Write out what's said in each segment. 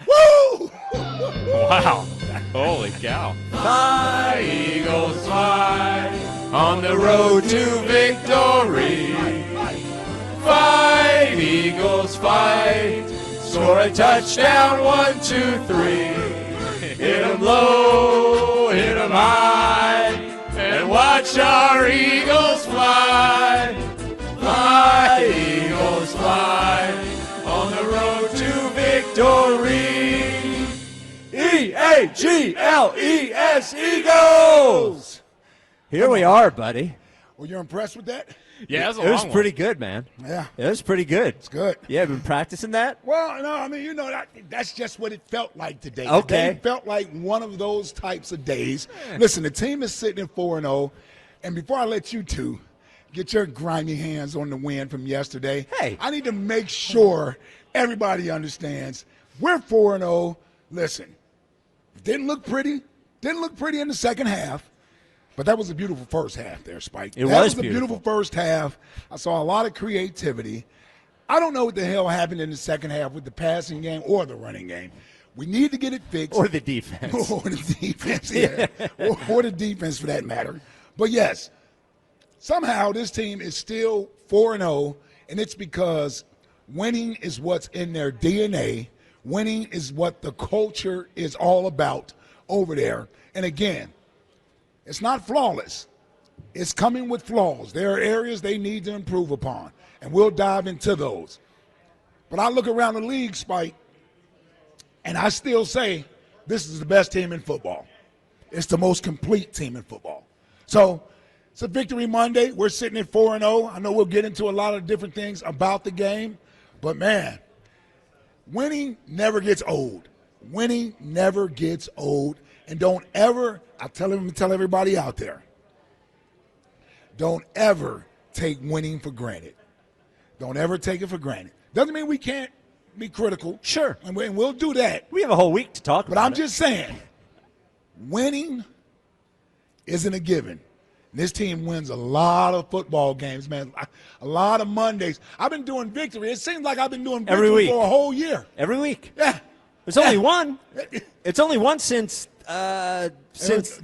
Woo! Wow. Holy cow. Fly, Eagles, fly on the road to victory. Fight, Eagles, fight. Score a touchdown, 1, 2, 3. Hit 'em low, hit 'em high, and watch our Eagles fly. Fly, Eagles, fly on the road to victory. E-A-G-L-E-S, Eagles! Here we are, buddy. Well, you're impressed with that? Yeah, It was pretty good, man. Yeah. It was pretty good. It's good. Yeah, been practicing that? Well, no, I mean, that's just what it felt like today. Okay. Today felt like one of those types of days. Listen, the team is sitting at 4-0, and before I let you two get your grimy hands on the win from yesterday, Hey. I need to make sure everybody understands we're 4-0. Listen, didn't look pretty in the second half. But that was a beautiful first half there, Spike. That was a beautiful. beautiful first half. I saw a lot of creativity. I don't know what the hell happened in the second half with the passing game or the running game. We need to get it fixed. Or the defense. Or the defense, yeah. or the defense for that matter. But, yes, somehow this team is still 4-0, and it's because winning is what's in their DNA. Winning is what the culture is all about over there. And, again, it's not flawless. It's coming with flaws. There are areas they need to improve upon, and we'll dive into those. But I look around the league, Spike, and I still say this is the best team in football. It's the most complete team in football. So it's a Victory Monday. We're sitting at 4-0. I know we'll get into a lot of different things about the game, but, man, winning never gets old. Winning never gets old. And don't ever, I tell everybody out there, don't ever take winning for granted. Don't ever take it for granted. Doesn't mean we can't be critical. Sure. And we'll do that. We have a whole week to talk about But I'm it. just saying, winning isn't a given. This team wins a lot of football games, man. A lot of Mondays. I've been doing Victory. It seems like I've been doing Every Victory week. for a whole year. Every week. Yeah. There's only one. It's only one since the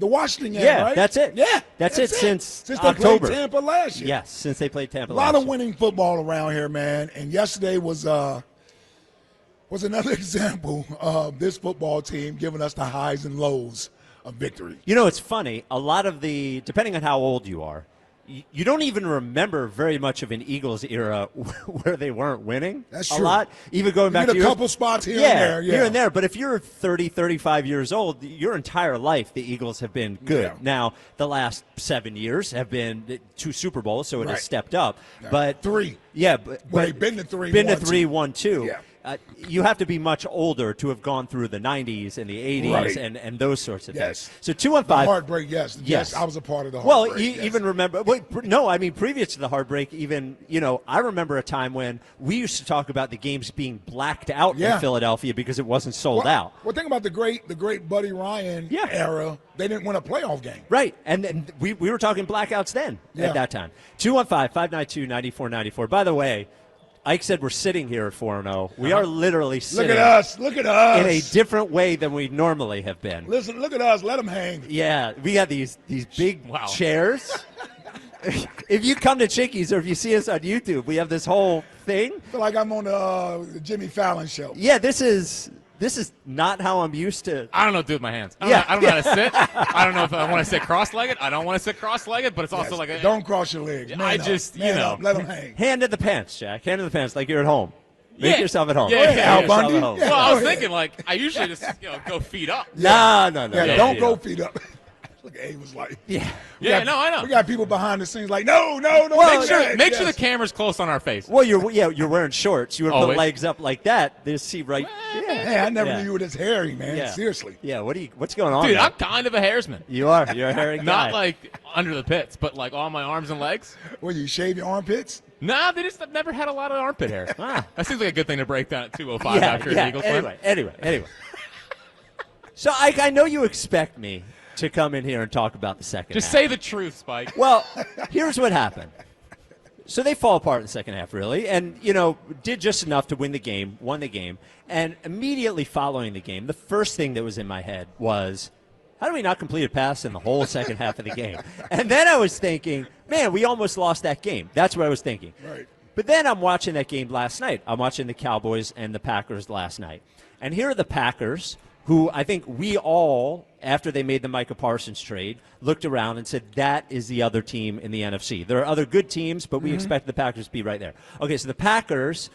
Washington game, yeah, right? that's it. Yeah, that's it since they October. played Tampa last year. Yes, since they played Tampa A lot last of year. winning football around here, man. And yesterday was another example of this football team giving us the highs and lows of victory. You know, it's funny. A lot of depending on how old you are, you don't even remember very much of an Eagles era where they weren't winning. That's a true. lot. Even going back to a couple spots here and there. Yeah, here and there. But if you're 30, 35 years old, your entire life the Eagles have been good. Yeah. Now, the last 7 years have been 2 Super Bowls, so it has Right. stepped up. Yeah. But 3. Yeah, but they've been to 3. Been to won 3, 2. 1, 2. Yeah. You have to be much older to have gone through the 90s and the 80s Right. and those sorts of Yes. things. So 215. Heartbreak, yes. Yes. I was a part of the Well, heartbreak. you yes. even remember – no, I mean previous to the heartbreak even, I remember a time when we used to talk about the games being blacked out Yeah. in Philadelphia because it wasn't sold out. Well, think about the great Buddy Ryan Yeah. era. They didn't win a playoff game. Right, and then we were talking blackouts then Yeah. at that time. 215-592-9494. By the way, Ike said we're sitting here at 4-0. We are literally sitting Look at us. Look at us. in a different way than we normally have been. Listen, look at us. Let them hang. Yeah, we got these big Wow. chairs. If you come to Chickies or if you see us on YouTube, we have this whole thing. I feel like I'm on the Jimmy Fallon show. Yeah, this is not how I'm used to. I don't know what to do with my hands. I Yeah. don't know how to sit. I don't know if I want to sit cross-legged. I don't want to sit cross-legged, but it's also Yes. like a, Don't cross your legs. Man I up. just, Man you know. up. Let them hang. Hand in the pants, Jack. Hand in the pants like you're at home. Make Yeah. yourself at home. Yeah, Make yeah, Al yourself Bundy? at home. Yeah. Well, I was Go ahead. thinking, like, I usually just, go feet up. No. Yeah, Yeah, don't yeah. go feet up. Look at Abe was like. Yeah. Yeah, no, I know. We got people behind the scenes like, no. Well, Make sure the camera's close on our face. Well, you're wearing shorts. You would put Always. legs up like that. They see right. Yeah. Hey, I never Yeah. knew you were this hairy, man. Yeah. Seriously. Yeah. What's going on? Dude, man? I'm kind of a hairsman. You are. You're a hairy guy. Not like under the pits, but like on my arms and legs. Well, you shave your armpits? Nah, they just have never had a lot of armpit hair. Ah. That seems like a good thing to break down at 2:05 after an Eagles win. Anyway. So I know you expect me to come in here and talk about the second Just half. say the truth, Spike. Well, here's what happened. So they fall apart in the second half, really, and, did just enough to win the game, won the game. And immediately following the game, the first thing that was in my head was, how do we not complete a pass in the whole second half of the game? And then I was thinking, man, we almost lost that game. That's what I was thinking. Right. But then I'm watching that game last night. I'm watching the Cowboys and the Packers last night. And here are the Packers, who I think we all, after they made the Micah Parsons trade, looked around and said, that is the other team in the NFC. There are other good teams, but we expect the Packers to be right there. Okay, so the Packers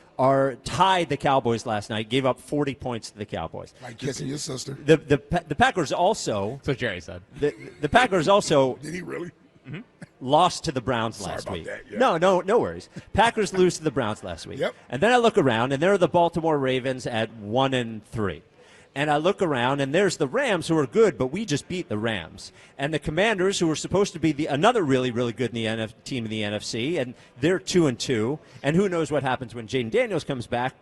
tied the Cowboys last night, gave up 40 points to the Cowboys. Like kissing your sister. The Packers also... That's what Jerry said. The Packers also... Did he really? Lost to the Browns last about week. that, yeah. No worries. Packers lose to the Browns last week. Yep. And then I look around, and there are the Baltimore Ravens at 1-3. And I look around, and there's the Rams, who are good, but we just beat the Rams. And the Commanders, who were supposed to be another really, really good team in the NFC, and they're 2-2. And who knows what happens when Jaden Daniels comes back.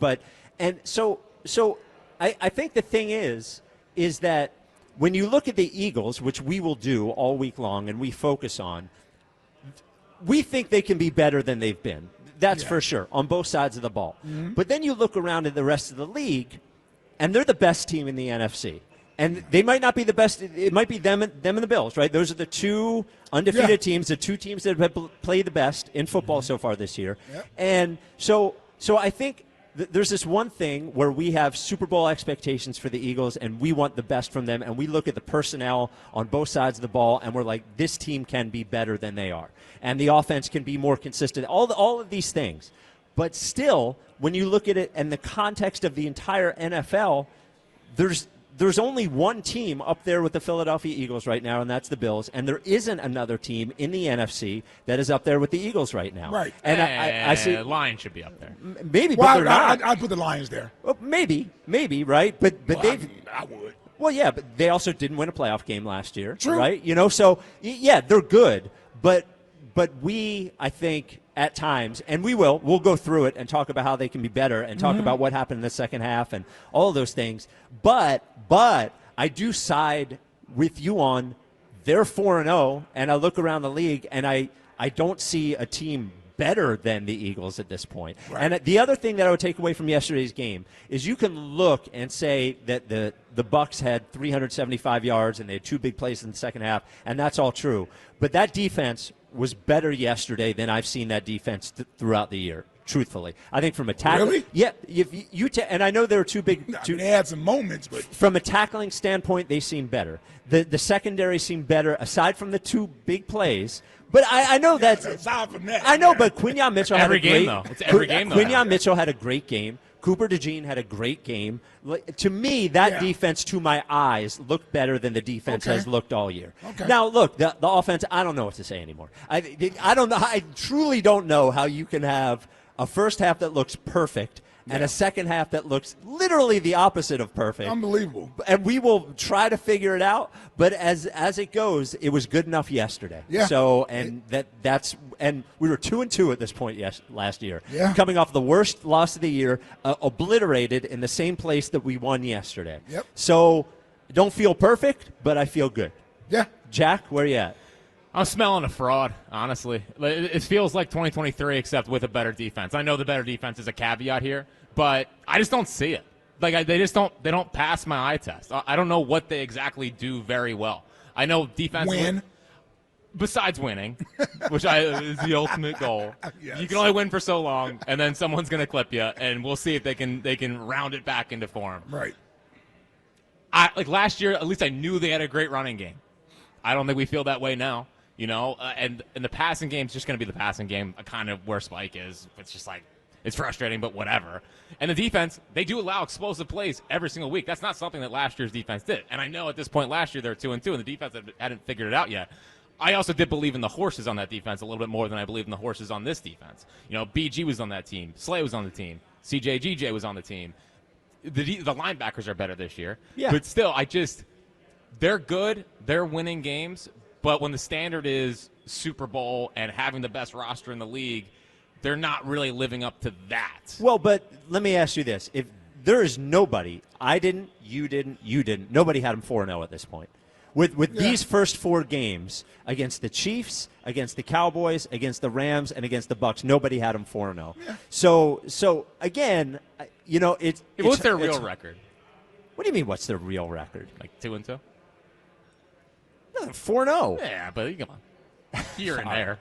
So I think the thing is that when you look at the Eagles, which we will do all week long and we focus on, we think they can be better than they've been. That's for sure, on both sides of the ball. But then you look around at the rest of the league, and they're the best team in the NFC. And they might not be the best. It might be them and the Bills, right? Those are the two undefeated teams, the two teams that have played the best in football so far this year. Yep. And so I think there's this one thing where we have Super Bowl expectations for the Eagles, and we want the best from them, and we look at the personnel on both sides of the ball, and we're like, this team can be better than they are. And the offense can be more consistent, all of these things. But still, when you look at it in the context of the entire NFL, there's only one team up there with the Philadelphia Eagles right now, and that's the Bills. And there isn't another team in the NFC that is up there with the Eagles right now. Right. And I see Lions should be up there. Maybe, but they're not. I'd put the Lions there. Well, maybe, right? But I would. Well, yeah, but they also didn't win a playoff game last year, True. right? So yeah, they're good, but we, I think, at times, and we'll go through it and talk about how they can be better and talk about what happened in the second half and all of those things. But I do side with you on they're 4-0, and I look around the league and I don't see a team better than the Eagles at this point. Right. And the other thing that I would take away from yesterday's game is you can look and say that the Bucs had 375 yards and they had two big plays in the second half, and that's all true. But that defense was better yesterday than I've seen that defense throughout the year, truthfully. I think from a tackle. Really? Yeah. And I know there are They had some moments, but from a tackling standpoint, they seem better. The secondary seemed better, aside from the two big plays. But I know that. Aside from that. I know, but Quinyon Mitchell had a great. It's every game, though. Quinyon Mitchell had a great game. Cooper DeJean had a great game. To me, that defense, to my eyes, looked better than the defense has looked all year. Okay. Now, look, the offense, I don't know what to say anymore. I don't know. I truly don't know how you can have a first half that looks perfect and a second half that looks literally the opposite of perfect. Unbelievable. And we will try to figure it out, but as it goes, it was good enough yesterday. Yeah. So that's we were 2-2 at this point last year. Yeah. Coming off the worst loss of the year, obliterated in the same place that we won yesterday. Yep. So don't feel perfect, but I feel good. Yeah. Jack, where you at? I'm smelling a fraud, honestly. It feels like 2023, except with a better defense. I know the better defense is a caveat here, but I just don't see it. They don't pass my eye test. I don't know what they exactly do very well. I know defense. Win. Besides winning, which is the ultimate goal. Yes. You can only win for so long, and then someone's going to clip you, and we'll see if they can round it back into form. Right. Last year, at least I knew they had a great running game. I don't think we feel that way now. And the passing game is just going to be the passing game, kind of where Spike is. It's just it's frustrating, but whatever. And the defense, they do allow explosive plays every single week. That's not something that last year's defense did. And I know at this point last year they were 2-2, and the defense hadn't figured it out yet. I also did believe in the horses on that defense a little bit more than I believe in the horses on this defense. BG was on that team. Slay was on the team. CJ was on the team. The linebackers are better this year. Yeah. But still, they're good. They're winning games. But when the standard is Super Bowl and having the best roster in the league, they're not really living up to that. Well, but let me ask you this. If there is nobody, I didn't, you didn't, nobody had them 4-0 at this point. With these first 4 games against the Chiefs, against the Cowboys, against the Rams, and against the Bucs, nobody had them 4-0. Yeah. So again, it's what's their real record? What do you mean? What's their real record? Like 2-2? 4-0. Yeah, but come on, here and there.